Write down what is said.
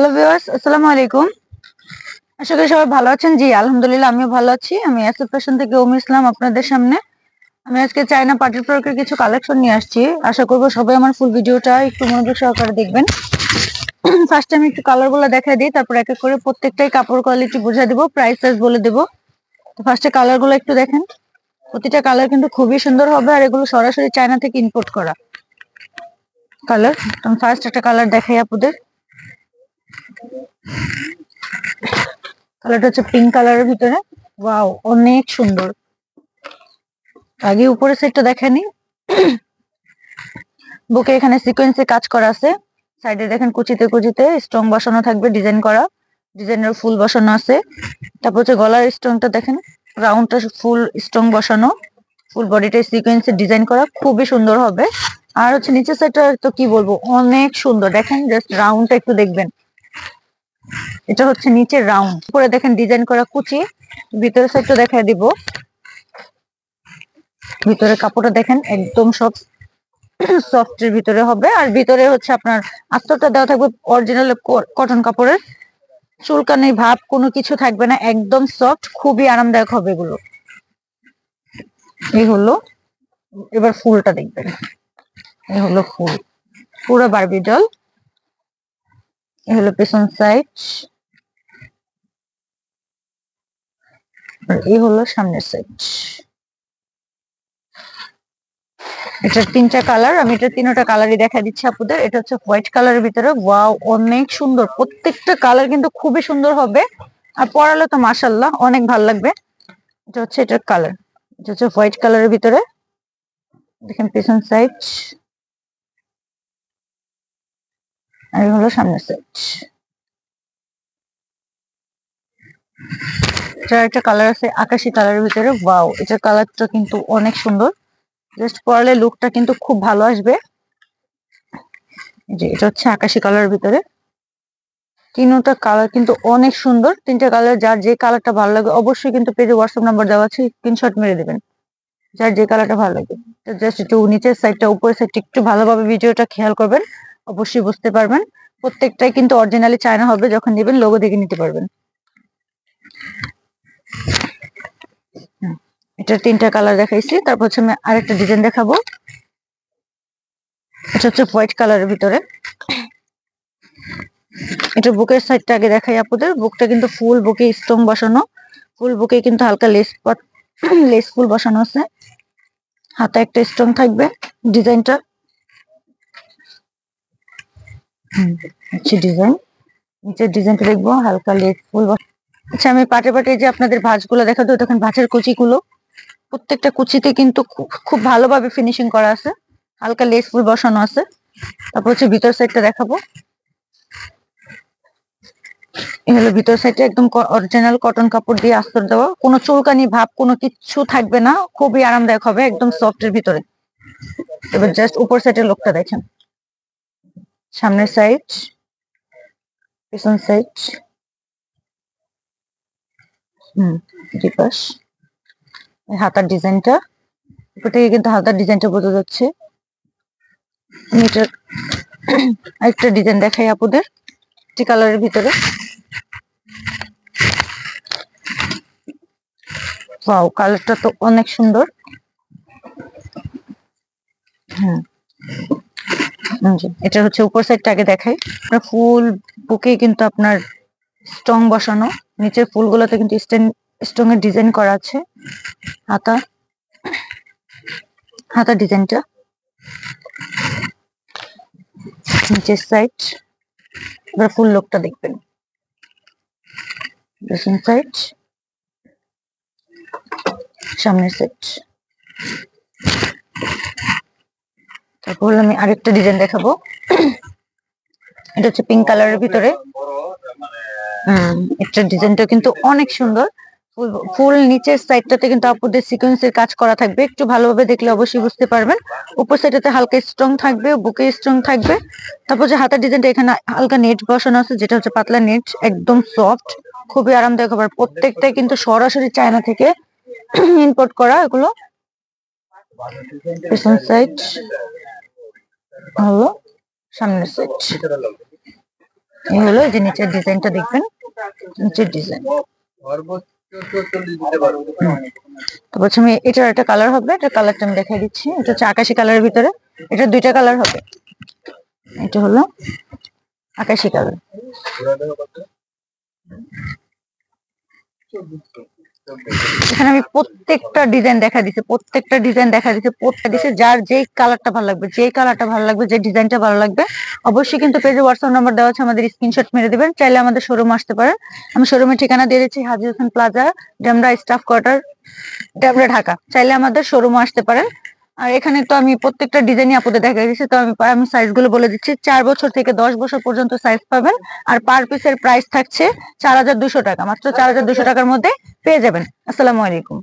Hello viewers, আসসালামু আলাইকুম। আশা করি সবাই ভালো আছেন। জি আলহামদুলিল্লাহ, আমিও ভালো আছি। আমি এসএফ ফ্যাশন থেকে ইসলাম আপনাদের সামনে। আমি আজকে চায়না পার্টি ফ্রকের কিছু কালেকশন নিয়ে আসছি। আশা করব সবাই আমার ফুল ভিডিওটা একটু মনোযোগ সহকারে দেখবেন। ফার্স্টে আমি একটু কালারগুলো দেখাই দিই, তারপর এক এক করে প্রত্যেকটাই কাপড় কোয়ালিটি বুঝিয়ে দিব, প্রাইস বলে দেব। তো ফার্স্টে কালারগুলো একটু দেখেন। প্রতিটা কালার কিন্তু খুবই সুন্দর হবে, আর এগুলো সরাসরি চায়না থেকে ইম্পোর্ট করা কালার। ফার্স্ট একটা কালার দেখাই আপনাদের। কালারটা হচ্ছে পিঙ্ক কালারের ভিতরে। ওয়াও, অনেক সুন্দর। আগে উপরে সেটটা দেখেনি। বুকে এখানে সিকোয়েন্সে কাজ করা আছে। সাইডে দেখেন কুচিতে কুচিতে স্ট্রং বসানো থাকবে, ডিজাইন করা। ডিজাইনের ফুল বসানো আছে। তারপর হচ্ছে গলার স্ট্রংটা দেখেন, রাউন্ডটা ফুল স্ট্রং বসানো। ফুল বডিটা সিকোয়েন্সে ডিজাইন করা, খুবই সুন্দর হবে। আর হচ্ছে নিচের সাইডটা তো কি বলবো, অনেক সুন্দর। দেখেন জাস্ট রাউন্ডটা একটু দেখবেন। এটা হচ্ছে নিচের রাউন্ড, উপরে দেখেন ডিজাইন করা কুচি। ভিতরের সাইডটা দেখায় দিব। ভিতরে কাপড়টা দেখেন একদম সব সফটের ভিতরে হবে, আর ভিতরে হচ্ছে আপনার আস্তরটা দেওয়া থাকবে অরিজিনাল কটন কাপড়ের। চুলকানি ভাব কোনো কিছু থাকবে না, একদম সফট, খুবই আরামদায়ক হবে এগুলো। এই হলো, এবার ফুলটা দেখবেন। এই হলো ফুল, পুরো বারবি ডল। এই হলো পেছন সাইড, আর এই হলো সামনের সাইড। এটার তিনটা কালার, আমি এটা তিনটা কালারই দেখা দিচ্ছি আপনাদের। এটা হচ্ছে হোয়াইট কালারের ভিতরে। ওয়াও, অনেক সুন্দর। প্রত্যেকটা কালার কিন্তু খুবই সুন্দর হবে, আর পরালে তো মাশাআল্লাহ অনেক ভালো লাগবে। এটা হচ্ছে এটার কালার। এটা হচ্ছে হোয়াইট কালারের ভিতরে। দেখেন পেছন সাইড, আর হলো সামনের সাইড। এটার একটা কালার আছে আকাশি কালারের ভিতরে। ওয়াও, এটার কালারটা কিন্তু অনেক সুন্দর। জাস্ট পরালে লুকটা কিন্তু খুব ভালো আসবে। যে এটা হচ্ছে আকাশি কালারের ভিতরে। তিনটা কালার কিন্তু অনেক সুন্দর। তিনটা কালার যার যে কালারটা ভালো লাগে অবশ্যই কিন্তু পেজে হোয়াটসঅ্যাপ নাম্বার দেওয়া আছে, স্ক্রিনশট মেরে দিবেন যার যে কালারটা ভালো লাগে। জাস্ট একটু নিচের সাইডটা উপরের সাইডটা একটু ভালোভাবে ভিডিওটা খেয়াল করবেন, অবশ্যই বুঝতে পারবেন। প্রত্যেকটাই কিন্তু অরিজিনালি চায়না হবে, যখন নেবেন লোগো দেখে নিতে পারবেন। এটা তিনটা কালার দেখাইছি, তারপর হচ্ছে আমি আরেকটা ডিজাইন দেখাবো। এটা হচ্ছে হোয়াইট কালারের ভিতরে। এটা বুকের সাইডটা আগে দেখাই আপনাদের। বুকটা কিন্তু ফুল বুকে স্টোন বসানো। ফুল বুকে কিন্তু হালকা লেস ফুল বসানো আছে। হাতে একটা স্টোন থাকবে। ডিজাইনটা হচ্ছে ডিজাইন। নিচের ডিজাইনটা দেখবো হালকা লেস ফুল। আচ্ছা, আমি পাটে পাটে যে আপনাদের ভাঁজগুলো দেখাবো, তখন ভাঁজের কুচিগুলো প্রত্যেকটা কুচিতে কিন্তু খুব ভালোভাবে ফিনিশিং করা আছে, হালকা লেস ফুল বসানো আছে। তারপর হচ্ছে ভিতর সাইডটা দেখাবো। এই হলো ভিতর সাইডে, একদম অরিজিনাল কটন কাপড় দিয়ে আস্তর দেওয়া, কোনো চুলকানি ভাব কোনো কিছু থাকবে না, খুবই আরামদায়ক হবে, একদম সফটের ভিতরে। এবার জাস্ট উপর সাইডের লোকটা দেখেন। সামনের সাইড, পিছন সাইড, দুপাশ। হাতার ডিজাইনটা উপর থেকে কিন্তু হাতার ডিজাইনটা বোঝা যাচ্ছে। আরেকটা ডিজাইন দেখাই আপুদের কালারের ভিতরে। ওয়াও, কালারটা তো অনেক সুন্দর। এটা হচ্ছে উপর সাইডটা আগে দেখাই। ফুল বুকে কিন্তু আপনার স্ট্রং বসানো, নিচের ফুলগুলোতে কিন্তু স্ট্রং এর ডিজাইন করা আছে। হাতা ডিজাইনটা নিচের সাইড। এবার ফুল লোকটা দেখবেন। সাইড, সামনের সাইড। তারপর আমি আরেকটা ডিজাইন দেখাবো। এটা হচ্ছে পিঙ্ক কালারের ভিতরে। একটা ডিজাইনটা কিন্তু অনেক সুন্দর। ফুল নিচের সাইডটাতে কিন্তু আপুদের সিকোয়েন্সের কাজ করা থাকবে, একটু ভালোভাবে দেখলে অবশ্যই বুঝতে পারবেন। উপর সাইডটাতে হালকা স্ট্রং থাকবে, বুকে স্ট্রং থাকবে। তারপর যে হাতার ডিজাইনটা এখানে হালকা নেট বসানো আছে, যেটা হচ্ছে পাতলা নেট, একদম সফট, খুবই আরামদায়ক হবে। প্রত্যেকটাই কিন্তু সরাসরি চায়না থেকে ইম্পোর্ট করা এগুলো। পিছন সাইড হলো সামনের সাইড। এই হলো এই যে নিচের ডিজাইনটা দেখবেন, নিচের ডিজাইন। তো প্রথমে এটার একটা কালার হবে, এটা কালারটা আমি দেখাই দিচ্ছি। এটা হচ্ছে আকাশি কালারের ভিতরে, এটা দুইটা কালার হবে। এটা হলো আকাশি কালার। এখানে আমি প্রত্যেকটা ডিজাইন দেখা দিচ্ছি, প্রত্যেকটা ডিজাইন দেখা দিচ্ছি, প্রত্যেকটা দিচ্ছে যার যেই কালারটা ভালো লাগবে, যেই কালারটা ভালো লাগবে, যে ডিজাইনটা ভালো লাগবে অবশ্যই কিন্তু পেজে হোয়াটসঅ্যাপ নাম্বার দেওয়া আছে, আমাদের স্ক্রিনশট মেরে দিবেন। চাইলে আমাদের শোরুমে আসতে পারেন। আমি শোরুমের ঠিকানা দিয়ে দিচ্ছি, Haji Hossain plaza, Demra staff quarter, Demra, Dhaka. চাইলে আমাদের শোরুমে আসতে পারেন। আর এখানে তো আমি প্রত্যেকটা ডিজাইনই আপনাদের দেখা দিচ্ছি, তো আমি সাইজ গুলো বলে দিচ্ছি। 4 বছর থেকে 10 বছর পর্যন্ত সাইজ পাবেন। আর পার পিসের প্রাইস থাকছে 4200 টাকা, মাত্র 4200 টাকার মধ্যে পেয়ে যাবেন। আসসালামু আলাইকুম।